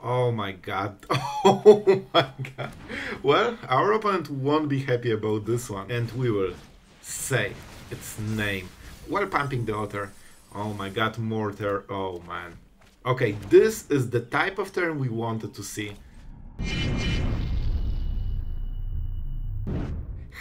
Oh my god. Oh my god. Well, our opponent won't be happy about this one, and we will say its name while pumping the otter. Oh my god, mortar. Oh man. Okay, this is the type of turn we wanted to see.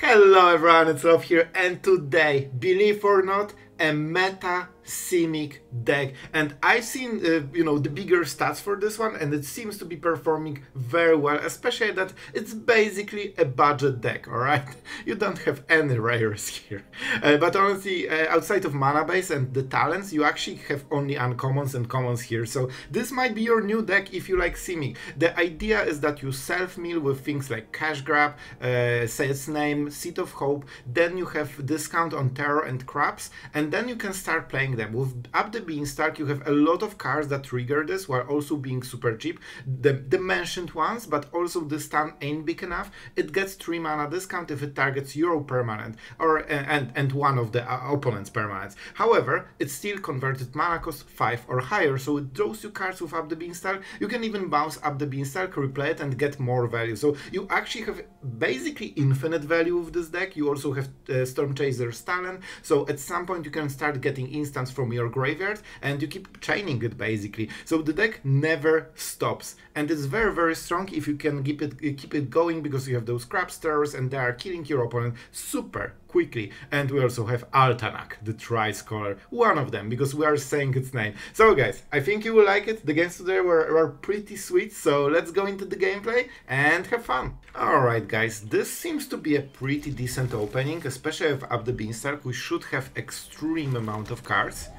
Hello everyone, it's Sloth here, and today, believe or not, a meta Simic deck. And I've seen, the bigger stats for this one, and it seems to be performing very well, especially that it's basically a budget deck, alright? You don't have any rares here. But honestly, outside of mana base and the talents, you actually have only uncommons and commons here. So this might be your new deck if you like Simic. The idea is that you self-mill with things like Cash Grab, say its name, Seed of Hope, then you have discount on Terror and Crabs, and then you can start playing them. With Up the Beanstalk, you have a lot of cards that trigger this while also being super cheap. The mentioned ones, but also the stun ain't big enough. It gets 3 mana discount if it targets your permanent or and one of the opponent's permanents. However, it's still converted mana cost 5 or higher, so it draws you cards with Up the Beanstalk. You can even bounce Up the Beanstalk, replay it, and get more value. So you actually have basically infinite value with this deck. You also have Stormchaser's talent, so at some point you can start getting instants from your graveyard, and you keep chaining it basically. So the deck never stops, and it's very strong if you can keep it going, because you have those crab stirrers and they are killing your opponent super quickly. And we also have Altanak, the Thrice-Called, one of them, because we are saying its name. So guys, I think you will like it. The games today were pretty sweet, so let's go into the gameplay and have fun. Alright guys, this seems to be a pretty decent opening, especially with Up the Beanstalk. We should have extreme amount of cards.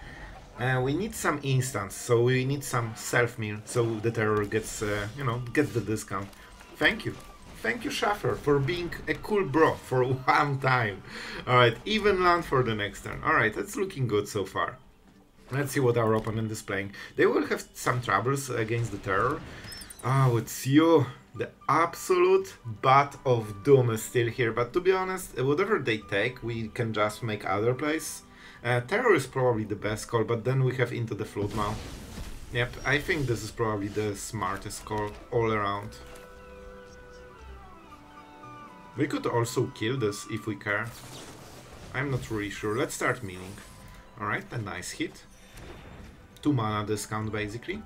We need some instants, so we need some self-mill, so the terror gets, gets the discount. Thank you. Thank you, Schaffer, for being a cool bro for one time. Alright, even land for the next turn. Alright, it's looking good so far. Let's see what our opponent is playing. They will have some troubles against the terror. Oh, it's you. The absolute butt of doom is still here, but to be honest, whatever they take, we can just make other plays. Terror is probably the best call, but then we have Into the Flood Maw. Yep, I think this is probably the smartest call all around. We could also kill this if we care. I'm not really sure. Let's start milling. Alright, a nice hit. 2 mana discount basically.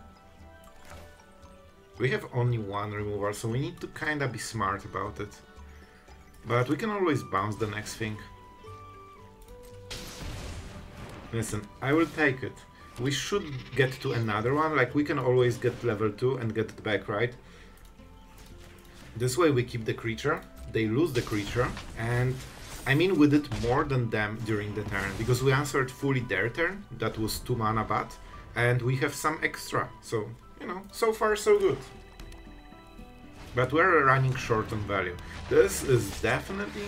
We have only 1 removal, so we need to kinda be smart about it. But we can always bounce the next thing. Listen, I will take it. We should get to another one, like we can always get level 2 and get it back, right? This way we keep the creature, they lose the creature, and I mean we did more than them during the turn, because we answered fully their turn, that was 2 mana bad, and we have some extra, so, so far so good. But we're running short on value. This is definitely,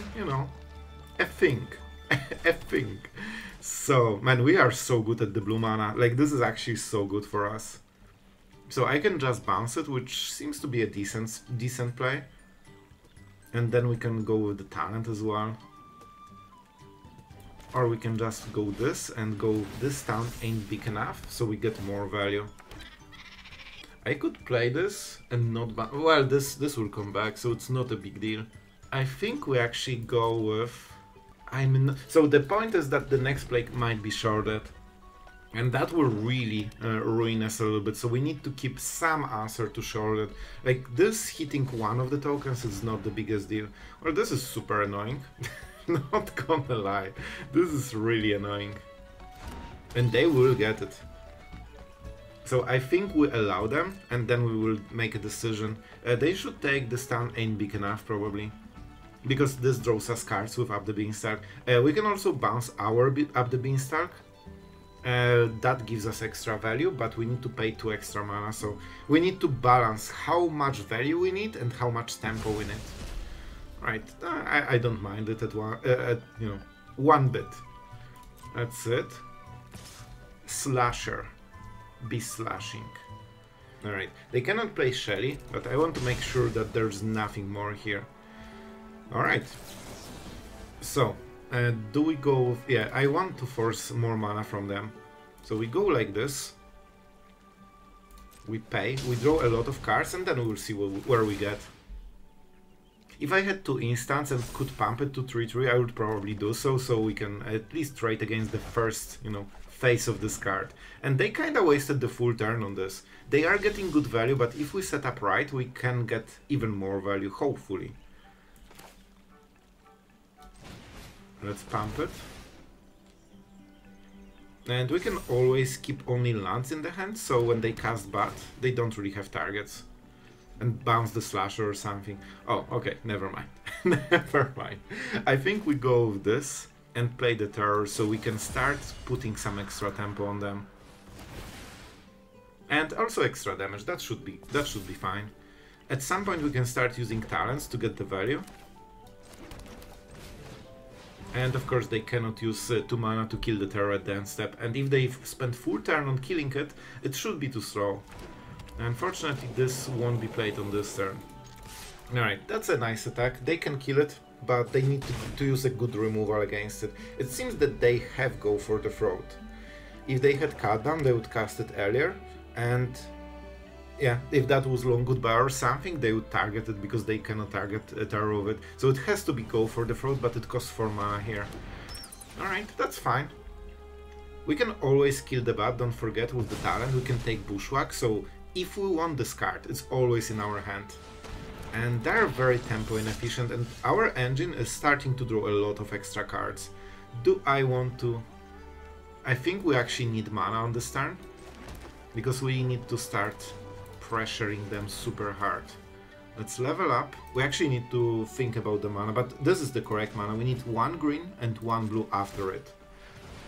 a thing. A thing. So, man, we are so good at the blue mana. Like, this is actually so good for us. So I can just bounce it, which seems to be a decent play. And then we can go with the talent as well. Or we can just go this and go this town ain't big enough, so we get more value. I could play this and not well, this will come back, so it's not a big deal. I think we actually go with... So the point is that the next play might be shorted. And that will really ruin us a little bit, so we need to keep some answer to shorted. Like, this hitting one of the tokens is not the biggest deal. Well, this is super annoying. Not gonna lie. This is really annoying. And they will get it. So I think we allow them, and then we will make a decision. They should take the stun ain't big enough, probably. Because this draws us cards with Up the Beanstalk. We can also bounce our Up the Beanstalk. That gives us extra value, but we need to pay 2 extra mana, so we need to balance how much value we need and how much tempo we need. Right, I don't mind it at one bit. That's it. Slasher. Be slashing. Alright, they cannot play Shelly, but I want to make sure that there's nothing more here. Alright. So, do we go with... Yeah, I want to force more mana from them. So we go like this. We pay, we draw a lot of cards, and then we'll see where we get. If I had 2 instants and could pump it to 3-3, I would probably do so, so we can at least trade against the first, you know, phase of this card. And they kinda wasted the full turn on this. They are getting good value, but if we set up right, we can get even more value, hopefully. Let's pump it. And we can always keep only lands in the hand, so when they cast Bat, they don't really have targets. And bounce the Slasher or something. Oh, okay, never mind. Never mind. I think we go with this and play the Terror so we can start putting some extra tempo on them. And also extra damage, that should be fine. At some point we can start using talents to get the value. And of course they cannot use 2 mana to kill the Terror at the end step, and if they spend full turn on killing it, it should be too slow. Unfortunately this won't be played on this turn. Alright, that's a nice attack. They can kill it, but they need to use a good removal against it. It seems that they have Go for the Throat. If they had Cut Down, they would cast it earlier, and yeah, if that was Long Goodbye or something, they would target it because they cannot target a Terror with it. So it has to be Go for the Throat, but it costs 4 mana here. Alright, that's fine. We can always kill the Bat, don't forget, with the talent. We can take Bushwhack, so if we want this card, it's always in our hand. And they're very tempo inefficient, and our engine is starting to draw a lot of extra cards. Do I want to... I think we actually need mana on this turn, because we need to start pressuring them super hard. Let's level up. We actually need to think about the mana, but this is the correct mana. We need 1 green and 1 blue after it.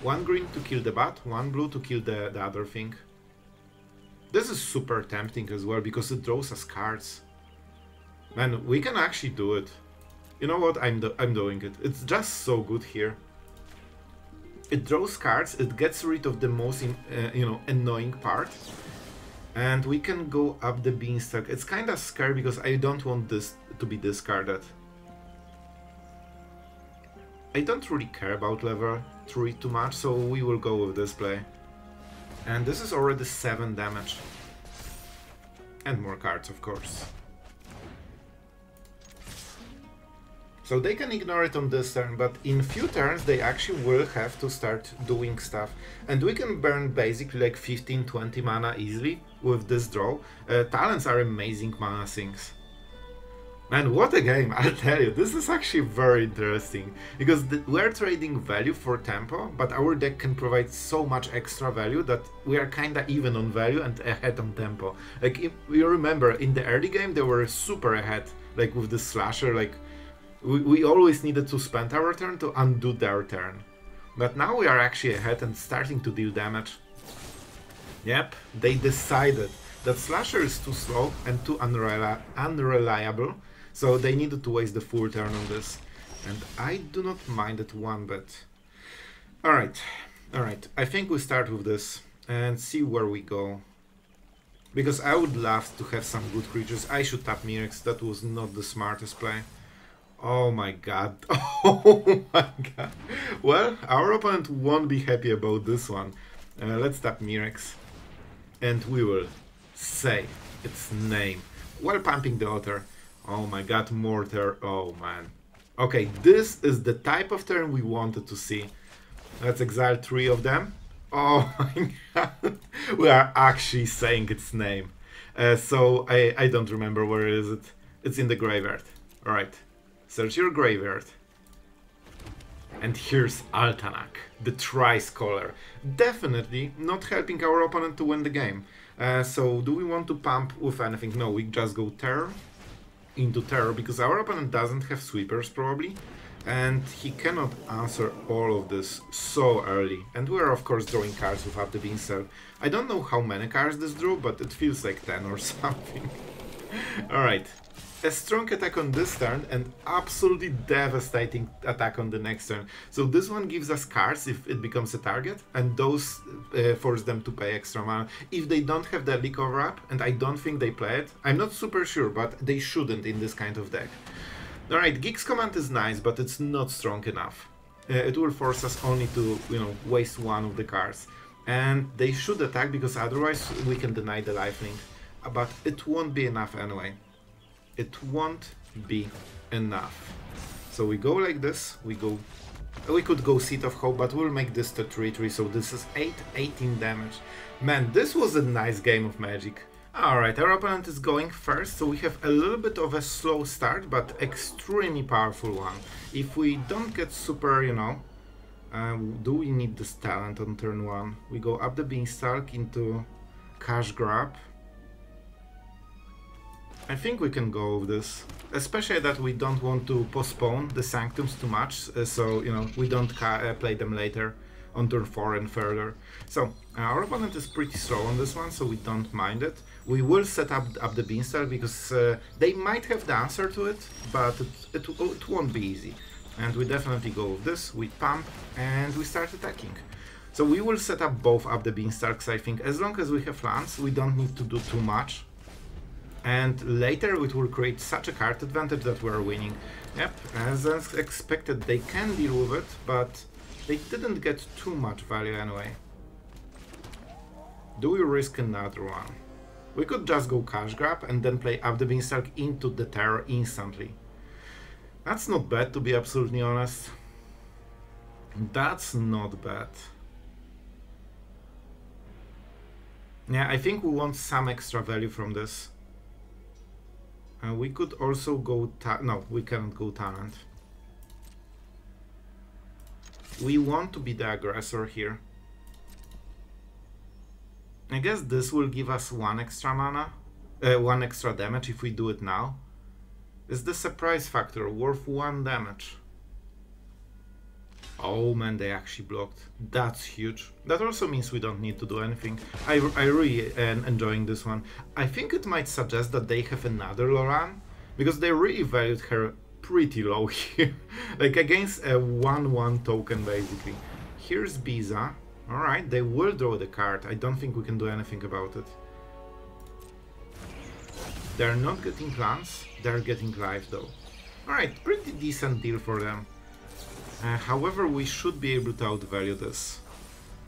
1 green to kill the Bat, 1 blue to kill the other thing. This is super tempting as well, because it draws us cards. Man, we can actually do it. You know what? I'm doing it. It's just so good here. It draws cards, it gets rid of the most you know, annoying part. And we can go up the Beanstalk. It's kinda scary because I don't want this to be discarded. I don't really care about level 3 too much, so we will go with this play. And this is already 7 damage. And more cards, of course. So they can ignore it on this turn, but in few turns they actually will have to start doing stuff. And we can burn basically like 15-20 mana easily with this draw. Talents are amazing mana sinks. Man, what a game, I'll tell you, this is actually very interesting, because we're trading value for tempo, but our deck can provide so much extra value that we are kinda even on value and ahead on tempo. Like, if you remember, in the early game they were super ahead, like with the Slasher, like, we always needed to spend our turn to undo their turn. But now we are actually ahead and starting to deal damage. Yep, they decided that Slasher is too slow and too unreliable, so they needed to waste the full turn on this. And I do not mind it one bit. Alright, I think we start with this and see where we go. Because I would love to have some good creatures. I should tap Mirrex, that was not the smartest play. Oh my god, oh my god. Well, our opponent won't be happy about this one. Let's tap Mirrex. And we will say its name while pumping the Otter. Oh my god, Mortar, oh man. Okay, this is the type of turn we wanted to see. Let's exile 3 of them. Oh my god, we are actually saying its name. So I don't remember where is it. It's in the graveyard. Alright. Search your graveyard. And here's Altanak, the Thrice-Called. Definitely not helping our opponent to win the game. So do we want to pump with anything? No, we just go Terror into Terror, because our opponent doesn't have sweepers probably. And he cannot answer all of this so early. And we are of course drawing cards with Up the Beanstalk. I don't know how many cards this drew, but it feels like 10 or something. Alright. A strong attack on this turn and absolutely devastating attack on the next turn. So this one gives us cards if it becomes a target, and those force them to pay extra mana. If they don't have the Leak Overwrap, and I don't think they play it, I'm not super sure, but they shouldn't in this kind of deck. Alright, Geek's Command is nice, but it's not strong enough. It will force us only to, you know, waste one of the cards. And they should attack, because otherwise we can deny the lifelink. but it won't be enough anyway. It won't be enough. So we go like this, we could go Seat of Hope, but we'll make this to 3-3, so this is 18 damage. Man, this was a nice game of Magic. Alright, our opponent is going first, so we have a little bit of a slow start, but extremely powerful one. If we don't get super, you know, do we need this talent on turn 1? We go Up the Beanstalk into Cash Grab. I think we can go with this, especially that we don't want to postpone the Sanctums too much, so, you know, we don't play them later on turn 4 and further. So, our opponent is pretty slow on this one, so we don't mind it. We will set up the Beanstalk because they might have the answer to it, but it won't be easy. And we definitely go with this, we pump, and we start attacking. So we will set up both Up the Beanstalks, I think. As long as we have lands, we don't need to do too much. And later it will create such a card advantage that we're winning. Yep, as expected, they can deal with it, but they didn't get too much value anyway. Do we risk another one? We could just go Cash Grab and then play Up the Beanstalk into the Terror instantly. That's not bad, to be absolutely honest. That's not bad. Yeah, I think we want some extra value from this. We could also go... no, we cannot go Talent. We want to be the aggressor here. I guess this will give us 1 extra mana, 1 extra damage if we do it now. Is the surprise factor worth 1 damage? Oh man, they actually blocked. That's huge. That also means we don't need to do anything. I really am enjoying this one. I think it might suggest that they have another Loran, because they really valued her pretty low here. Like against a 1/1 token basically. Here's Biza. Alright, they will draw the card. I don't think we can do anything about it. They're not getting plants, they're getting life though. Alright, pretty decent deal for them. However, we should be able to outvalue this.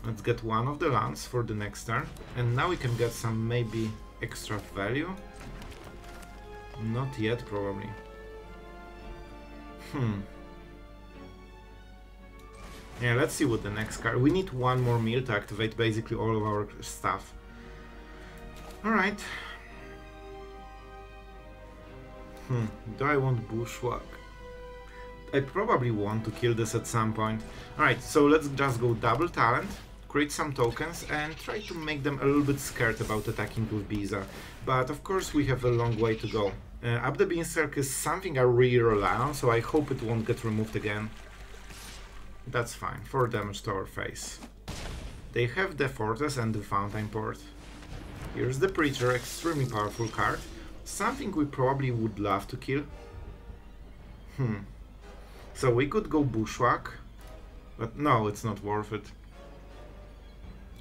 Let's get one of the lands for the next turn. And now we can get some maybe extra value. Not yet, probably. Yeah, let's see what the next card... We need one more meal to activate basically all of our stuff. Alright. Do I want Bushwhack? I probably want to kill this at some point. Alright, so let's just go double talent, create some tokens, and try to make them a little bit scared about attacking with Biza. But of course we have a long way to go. Up the Beanstalk is something I really rely on, so I hope it won't get removed again. That's fine, 4 damage to our face. They have the Fortress and the Fountain Port. Here's the Preacher, extremely powerful card. Something we probably would love to kill. So we could go Bushwhack, but no, it's not worth it.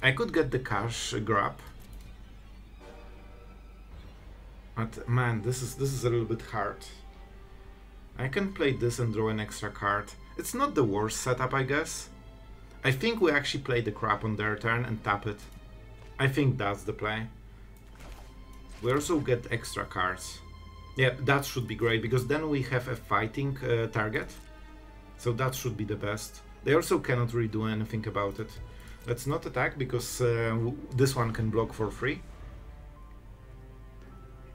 I could get the Cash Grab. But man, this is a little bit hard. I can play this and draw an extra card. It's not the worst setup, I guess. I think we actually play the crap on their turn and tap it. I think that's the play. We also get extra cards. Yeah, that should be great, because then we have a fighting target. So that should be the best. They also cannot really do anything about it. Let's not attack, because this one can block for free.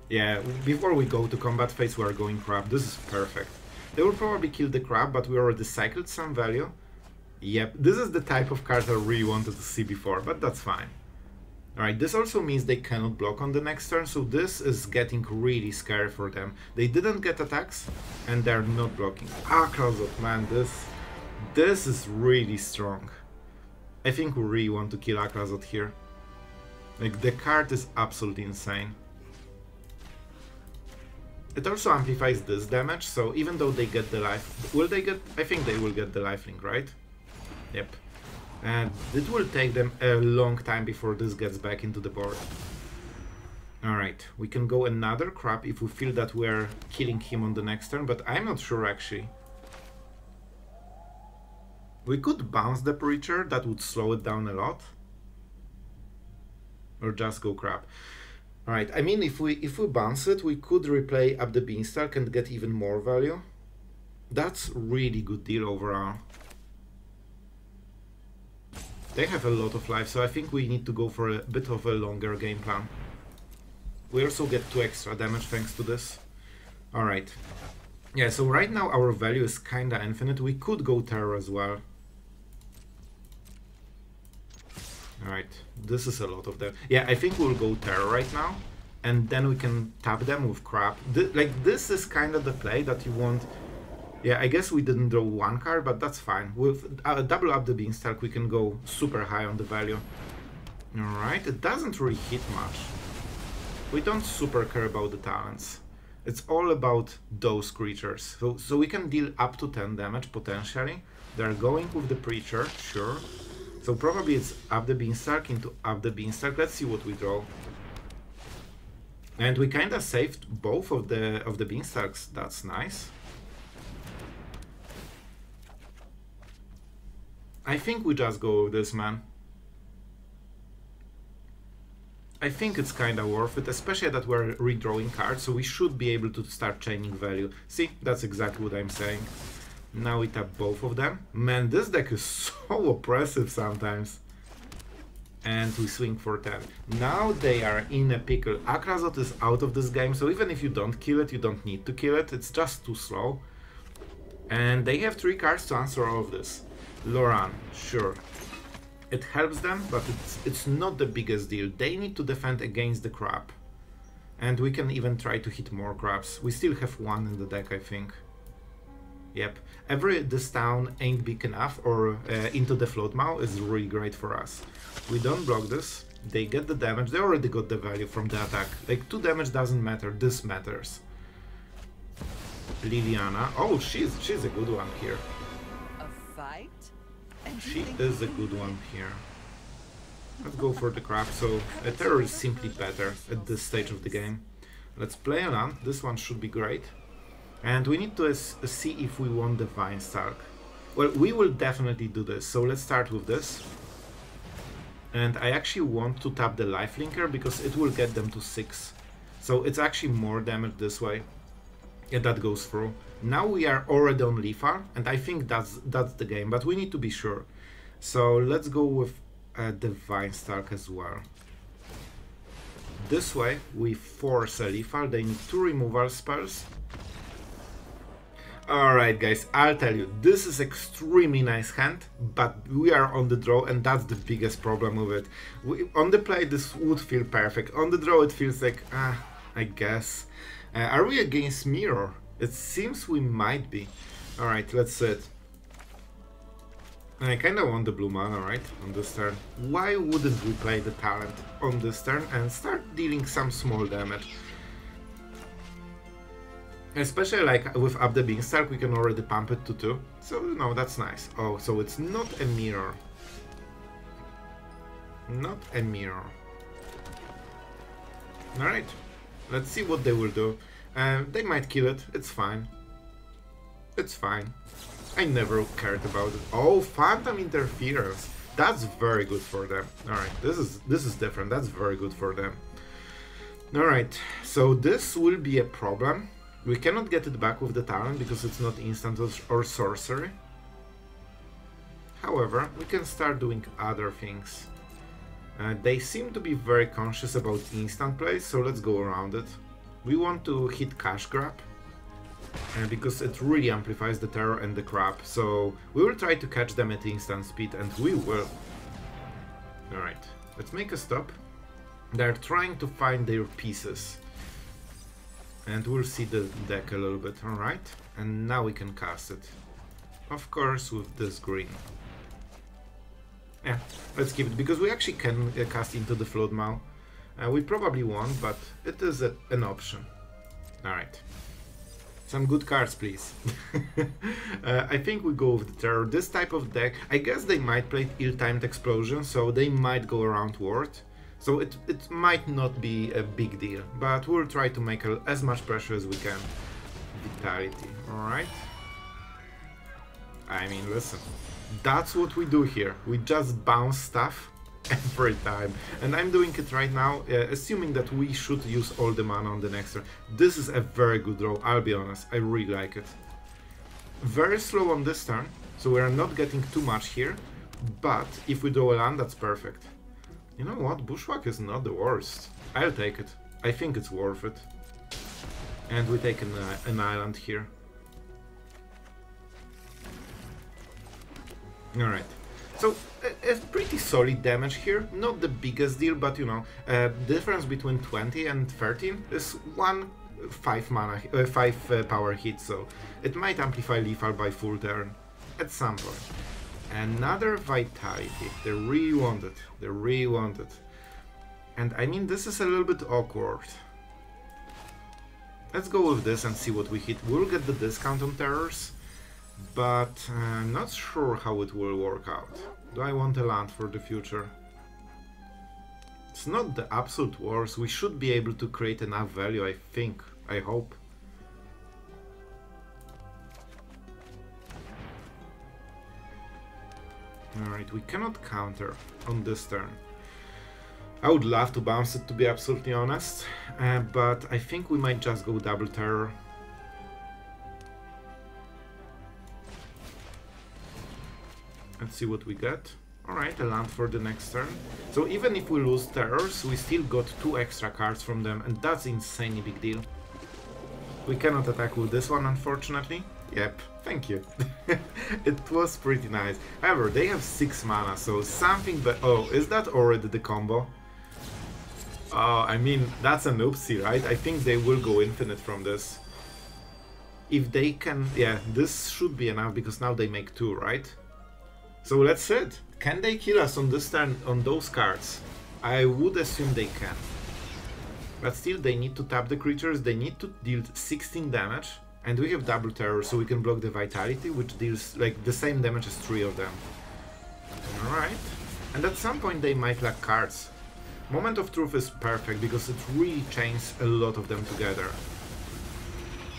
Yeah, before we go to combat phase we are going crab. This is perfect. They will probably kill the crab, but we already cycled some value. Yep, this is the type of card I really wanted to see before, but that's fine. Alright, this also means they cannot block on the next turn, so this is getting really scary for them. They didn't get attacks, and they're not blocking. Acrozot, man, this is really strong. I think we really want to kill Acrozot here. Like, the card is absolutely insane. It also amplifies this damage, so even though they get the life... Will they get... I think they will get the lifelink, right? Yep. And it will take them a long time before this gets back into the board. Alright, we can go another crab if we feel that we're killing him on the next turn, but I'm not sure actually. We could bounce the Preacher, that would slow it down a lot. Or just go crab. Alright, I mean, if we bounce it, we could replay Up the Beanstalk and get even more value. That's really good deal overall. They have a lot of life, so I think we need to go for a bit of a longer game plan. We also get 2 extra damage thanks to this. Alright. Yeah, so right now our value is kinda infinite. We could go Terror as well. Alright, this is a lot of them. Yeah, I think we'll go Terror right now. And then we can tap them with Crab. Like, this is kind of the play that you want. Yeah, I guess we didn't draw 1 card, but that's fine. With double Up the Beanstalk, we can go super high on the value. Alright, it doesn't really hit much. We don't super care about the talents. It's all about those creatures. So we can deal up to 10 damage, potentially. They're going with the Preacher, sure. So probably it's Up the Beanstalk into Up the Beanstalk. Let's see what we draw. And we kind of saved both of the Beanstalks. That's nice. I think we just go with this, man. I think it's kind of worth it, especially that we're redrawing cards, so we should be able to start chaining value. See, that's exactly what I'm saying. Now we tap both of them. Man, this deck is so oppressive sometimes. And we swing for 10. Now they are in a pickle. Akrazot is out of this game, so even if you don't kill it, you don't need to kill it. It's just too slow. And they have 3 cards to answer all of this. Loran, sure. It helps them, but it's not the biggest deal. They need to defend against the Crab. And we can even try to hit more Crabs. We still have 1 in the deck, I think. Yep. This town ain't big enough, or Into the Flood Maw is really great for us. We don't block this. They get the damage. They already got the value from the attack. Like, 2 damage doesn't matter. This matters. Liliana. Oh, she's a good one here. A fight? She is a good one here. Let's go for the Crab. So a Terror is simply better at this stage of the game. Let's play a land. This one should be great. And we need to see if we want the Vinestalk. Well, we will definitely do this. So let's start with this. And I actually want to tap the Lifelinker because it will get them to 6. So it's actually more damage this way. Yeah, that goes through. Now we are already on lethal, and I think that's the game, but we need to be sure. So let's go with the Vinestalk as well. This way we force a lethal. They need 2 removal spells. Alright guys, I'll tell you, this is extremely nice hand, but we are on the draw and that's the biggest problem with it. On the play this would feel perfect, on the draw it feels like, I guess. Are we against Mirror? It seems we might be. Alright, let's sit. I kinda want the blue mana, right, on this turn. Why wouldn't we play the talent on this turn and start dealing some small damage? Especially like with Up the Beanstalk, we can already pump it to 2. So, no, that's nice. Oh, so it's not a mirror. Not a mirror. Alright, let's see what they will do. They might kill it, it's fine. It's fine. I never cared about it. Oh, Phantom Interference. That's very good for them. Alright, this is different. That's very good for them. Alright, so this will be a problem. We cannot get it back with the talent because it's not instant or sorcery. However, we can start doing other things. They seem to be very conscious about instant plays, so let's go around it. We want to hit Cash Grab because it really amplifies the Terror and the Crab, so we will try to catch them at instant speed, and we will. Alright, let's make a stop. They're trying to find their pieces. And we'll see the deck a little bit, alright? And now we can cast it. Of course, with this green. Yeah, let's keep it, because we actually can cast Into the Flood Maw. We probably won't, but it is an option. Alright. Some good cards, please. I think we go with the Terror. This type of deck, I guess they might play Ill-Timed Explosion, so they might go around Ward. So it might not be a big deal, but we'll try to make as much pressure as we can. Vitality, alright? I mean, listen, that's what we do here. We just bounce stuff every time. And I'm doing it right now, assuming that we should use all the mana on the next turn. This is a very good draw, I'll be honest. I really like it. Very slow on this turn, so we are not getting too much here. But if we draw a land, that's perfect. You know what? Bushwhack is not the worst. I'll take it. I think it's worth it. And we take an island here. Alright. So, a pretty solid damage here. Not the biggest deal, but you know, difference between 20 and 13 is 5 power hit, so it might amplify lethal by full turn at some point. Another vitality. They really want it. They really want it. And I mean, this is a little bit awkward. Let's go with this and see what we hit. We'll get the discount on terrors, but I'm not sure how it will work out. Do I want a land for the future? It's not the absolute worst. We should be able to create enough value, I think. I hope. Alright, we cannot counter on this turn. I would love to bounce it, to be absolutely honest, but I think we might just go double terror. Let's see what we get. Alright, a land for the next turn. So even if we lose terrors, we still got 2 extra cards from them, and that's insanely big deal. We cannot attack with this one, unfortunately. Yep, thank you. It was pretty nice. However, they have 6 mana, so something but oh, is that already the combo? Oh, I mean, that's an oopsie, right? I think they will go infinite from this. If they can, yeah, this should be enough because now they make 2, right? So let's see it. Can they kill us on this turn on those cards? I would assume they can. But still, they need to tap the creatures, they need to deal 16 damage. And we have double terror, so we can block the vitality, which deals like the same damage as 3 of them. Alright. And at some point they might lack cards. Moment of Truth is perfect because it really chains a lot of them together.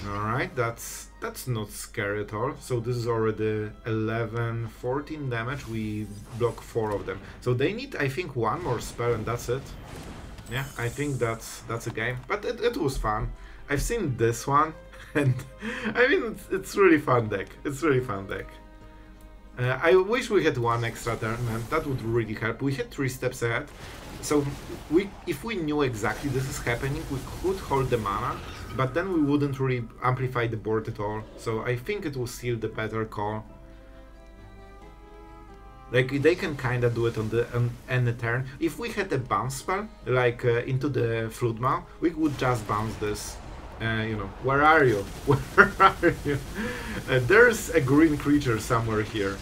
Alright, that's not scary at all. So this is already 11, 14 damage. We block 4 of them. So they need, I think, 1 more spell and that's it. Yeah, I think that's a game. But it was fun. I've seen this one and I mean it's really fun deck. It's really fun deck. I wish we had 1 extra turn, man. That would really help. We had 3 steps ahead. So if we knew exactly this is happening, we could hold the mana, but then we wouldn't really amplify the board at all. So I think it was still the better call. Like, they can kinda do it on any turn. If we had a bounce spell, like Into the Flood Maw, we would just bounce this. You know, where are you? Where are you? There's a green creature somewhere here.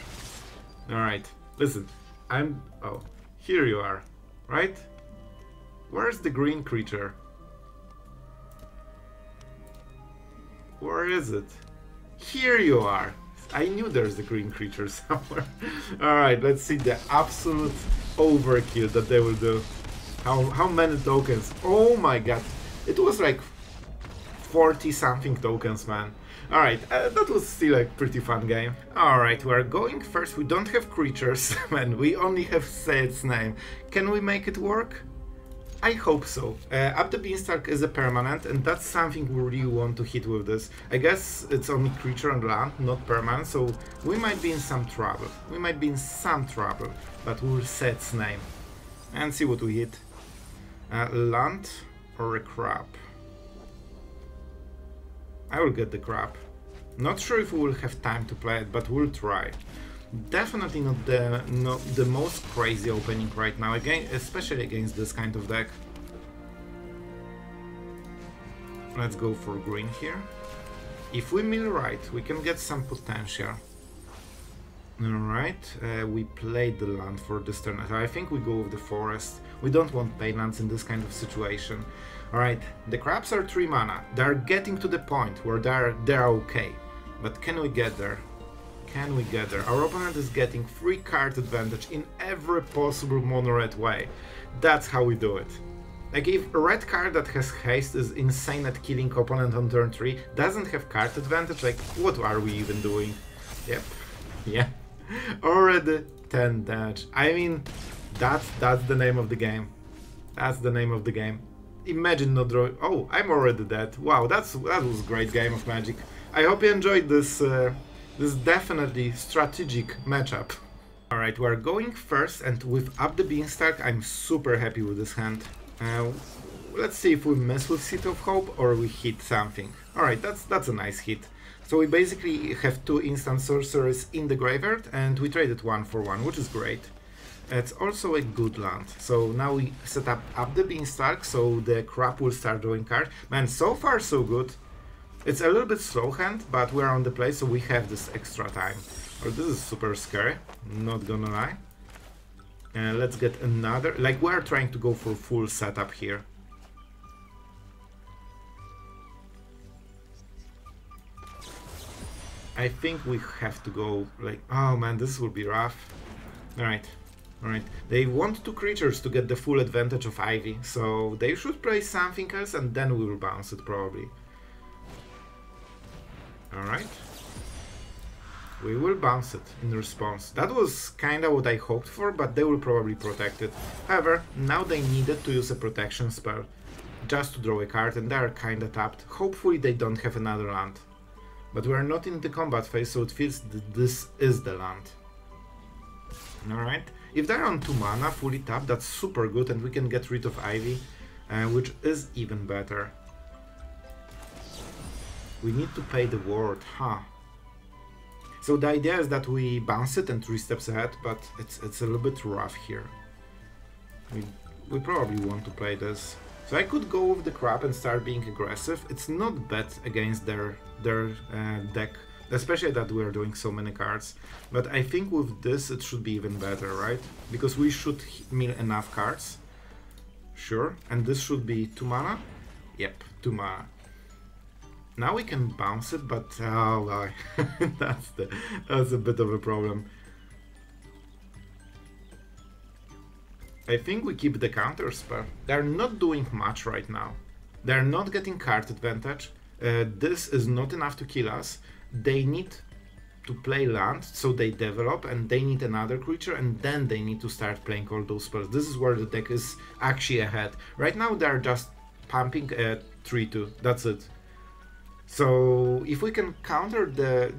Alright, listen, oh, here you are. Right? Where's the green creature? Where is it? Here you are! I knew there's the green creature somewhere. Alright, let's see the absolute overkill that they will do. How many tokens? Oh my god! It was like 40 something tokens, man. Alright, that was still a pretty fun game. Alright, we are going first. We don't have creatures, man. We only have Said's name. Can we make it work? I hope so. Up the Beanstalk is a permanent, and that's something we really want to hit with this. I guess it's only creature and land, not permanent, so we might be in some trouble. We might be in some trouble, but we'll say its name. And see what we hit. Land or a crab? I will get the crab. Not sure if we will have time to play it, but we'll try. Definitely not the most crazy opening right now, again, especially against this kind of deck. Let's go for green here. If we mill right, we can get some potential. Alright, we played the land for this turn. I think we go with the forest. We don't want pain lands in this kind of situation. Alright, the crabs are 3 mana. They're getting to the point where they're okay. But can we get there? Can we get there? Our opponent is getting 3 card advantage in every possible mono-red way. That's how we do it. Like, if a red card that has haste is insane at killing opponent on turn 3, doesn't have card advantage, like, what are we even doing? Yep. Yeah. Already 10 damage. I mean, That's the name of the game. That's the name of the game. Imagine not drawing. Oh, I'm already dead. Wow, that was a great game of Magic. I hope you enjoyed this. This definitely strategic matchup. All right, we're going first, and with Up the Beanstalk, I'm super happy with this hand. Let's see if we mess with Seat of Hope or we hit something. All right, that's a nice hit. So we basically have 2 instant sorcerers in the graveyard, and we traded 1 for 1, which is great. It's also a good land. So now we set up the Beanstalk, so the crab will start drawing cards. Man, so far so good. It's a little bit slow hand, but we're on the play, so we have this extra time. Oh, this is super scary, not gonna lie. Let's get another... Like, we're trying to go for full setup here. I think we have to go, like... Oh man, this will be rough. Alright. Alright, they want 2 creatures to get the full advantage of Ivy, so they should play something else and then we will bounce it probably. Alright. We will bounce it in response. That was kinda what I hoped for, but they will probably protect it. However, now they needed to use a protection spell just to draw a card and they are kinda tapped. Hopefully they don't have another land. But we are not in the combat phase, so it feels that this is the land. Alright. If they're on 2 mana, fully tapped, that's super good and we can get rid of Ivy, which is even better. We need to pay the ward, huh? So the idea is that we bounce it and 3 steps ahead, but it's a little bit rough here. We probably want to play this. So I could go with the crab and start being aggressive. It's not bad against their deck. Especially that we're doing so many cards. But I think with this it should be even better, right? Because we should mill enough cards. Sure. And this should be 2 mana? Yep, 2 mana. Now we can bounce it, but oh, that's a bit of a problem. I think we keep the counter spell. They're not doing much right now. They're not getting card advantage. This is not enough to kill us. They need to play land, so they develop, and they need another creature, and then they need to start playing all those spells. This is where the deck is actually ahead. Right now they're just pumping at 3-2, that's it. So if we can counter the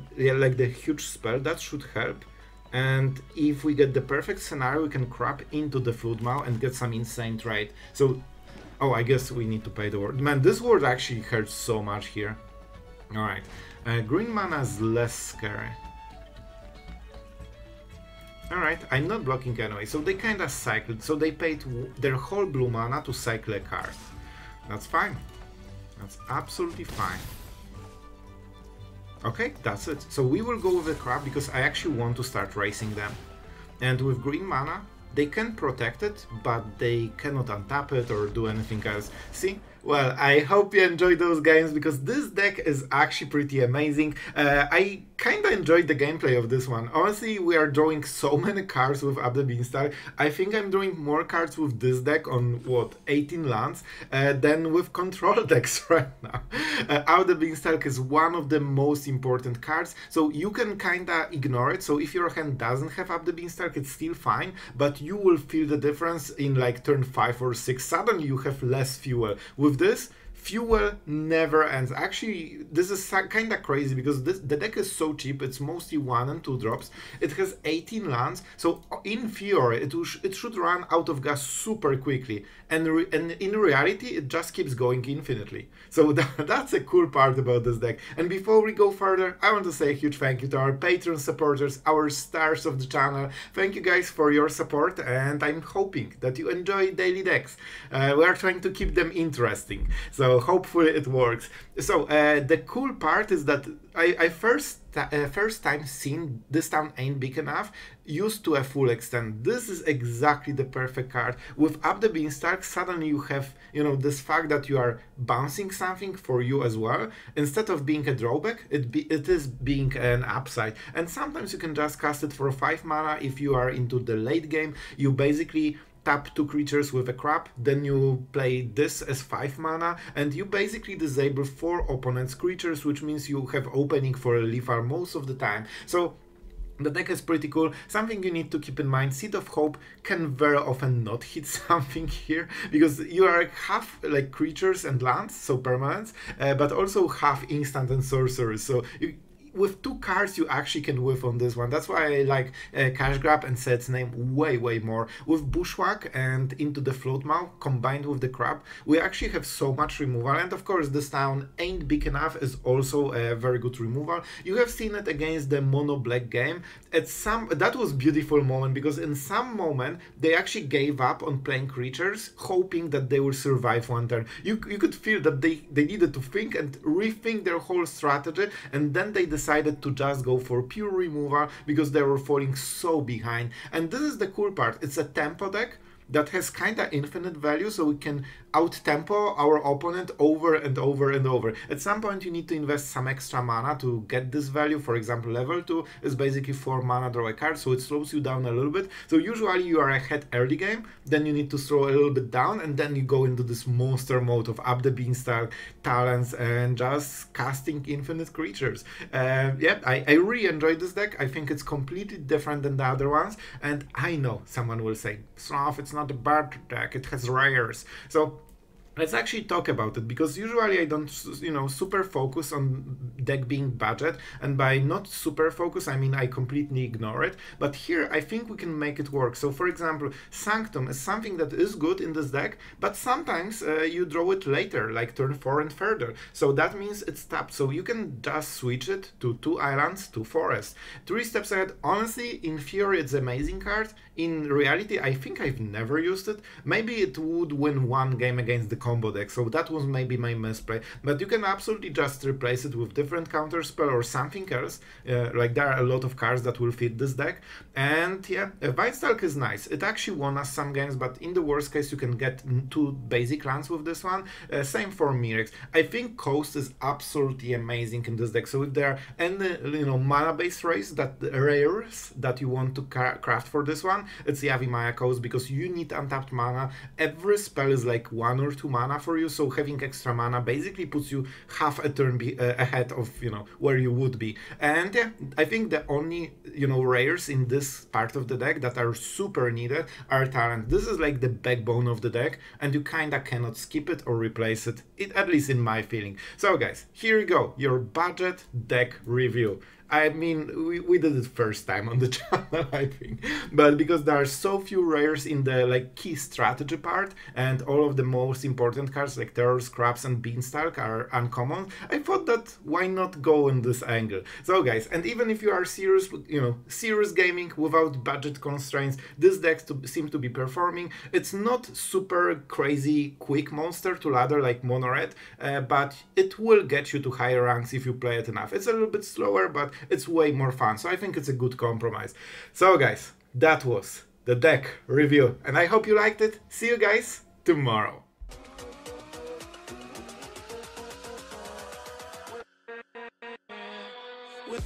huge spell, that should help. And if we get the perfect scenario, we can crab into the Flood Maw and get some insane trade. So, oh, I guess we need to pay the ward. Man, this ward actually hurts so much here. Alright. Green mana is less scary. Alright, I'm not blocking anyway, so they kinda cycled, so they paid their whole blue mana to cycle a card. That's fine. That's absolutely fine. Okay, that's it. So we will go with the crab because I actually want to start racing them. And with green mana, they can protect it, but they cannot untap it or do anything else. See? Well, I hope you enjoyed those games because this deck is actually pretty amazing. I kinda enjoyed the gameplay of this one. Honestly, we are drawing so many cards with Up the Beanstalk. I think I'm drawing more cards with this deck on, what, 18 lands than with control decks right now. Up the Beanstalk is one of the most important cards, so you can kinda ignore it. So if your hand doesn't have Up the Beanstalk, it's still fine, but you will feel the difference in like turn 5 or 6. Suddenly you have less fuel. With this, fuel never ends. Actually, this is kind of crazy because the deck is so cheap. It's mostly 1 and 2 drops. It has 18 lands, so in theory it should run out of gas super quickly, and in reality it just keeps going infinitely. So that's a cool part about this deck. And before we go further, I want to say a huge thank you to our Patreon supporters, our stars of the channel. Thank you guys for your support, and I'm hoping that you enjoy daily decks. We are trying to keep them interesting, so hopefully it works. So the cool part is that I first time seen This Town Ain't Big Enough used to a full extent. This is exactly the perfect card. With Up the Beanstalk, suddenly you have, you know, this fact that you are bouncing something for you as well. Instead of being a drawback, it is being an upside. And sometimes you can just cast it for 5 mana if you are into the late game. You basically tap 2 creatures with a crab, then you play this as 5 mana, and you basically disable 4 opponent's creatures, which means you have opening for a lethal most of the time. So The deck is pretty cool. Something you need to keep in mind, Seed of Hope can very often not hit something here, because you are half like creatures and lands, so permanents, but also half instant and sorcerers, so with 2 cards you actually can whiff on this one. That's why I like Cash Grab and Set's Name way more. With Bushwhack and Into the Flood Maw combined with the Crab, we actually have so much removal, and of course this town ain't big enough is also a very good removal. You have seen it against the mono black game. That was beautiful moment, because in some moment they actually gave up on playing creatures, hoping that they will survive one turn. You could feel that they needed to think and rethink their whole strategy, and then they decided to just go for pure removal because they were falling so behind. And this is the cool part, it's a tempo deck that has kinda infinite value, so we can out-tempo our opponent over and over and over. At some point you need to invest some extra mana to get this value. For example, level 2 is basically 4 mana, draw a card, so it slows you down a little bit. So usually you are ahead early game, then you need to slow a little bit down, and then you go into this monster mode of Up the Beanstalk, talents, and just casting infinite creatures. Yeah, I really enjoyed this deck. I think it's completely different than the other ones, and I know someone will say, Sloth, it's not a bad deck, it has rares. So let's actually talk about it, because usually I don't, super focus on deck being budget, and by not super focus I mean I completely ignore it, but here I think we can make it work. So for example, Sanctum is something that is good in this deck, but sometimes you draw it later, like turn 4 and further, so that means it's tapped, so you can just switch it to 2 islands, 2 forests. 3 steps ahead, honestly, in theory it's an amazing card. In reality, I think I've never used it. Maybe it would win one game against the combo deck, so that was maybe my misplay. But you can absolutely just replace it with different counterspell or something else. Like there are a lot of cards that will fit this deck. And yeah, Vinestalk is nice. It actually won us some games, but in the worst case you can get 2 basic lands with this one. Same for Mirrex. I think Coast is absolutely amazing in this deck. So if there are any mana-based rares that you want to craft for this one, it's Yavimaya Coast, because you need untapped mana. Every spell is like 1 or 2 mana for you, so having extra mana basically puts you half a turn ahead of where you would be. And yeah, I think the only rares in this part of the deck that are super needed are talent. This is like the backbone of the deck, and you kinda cannot skip it or replace it, at least in my feeling. So guys, here you go, your budget deck review. I mean, we did it first time on the channel, I think, but because there are so few rares in the key strategy part, and all of the most important cards like Terror, Scraps, and Beanstalk are uncommon, I thought that why not go in this angle. So guys, and even if you are serious, serious gaming without budget constraints, this deck seems to be performing. It's not super crazy quick monster to ladder like Mono Red, but it will get you to higher ranks if you play it enough. It's a little bit slower, but it's way more fun, so I think it's a good compromise. So guys, that was the deck review, and I hope you liked it. See you guys tomorrow. With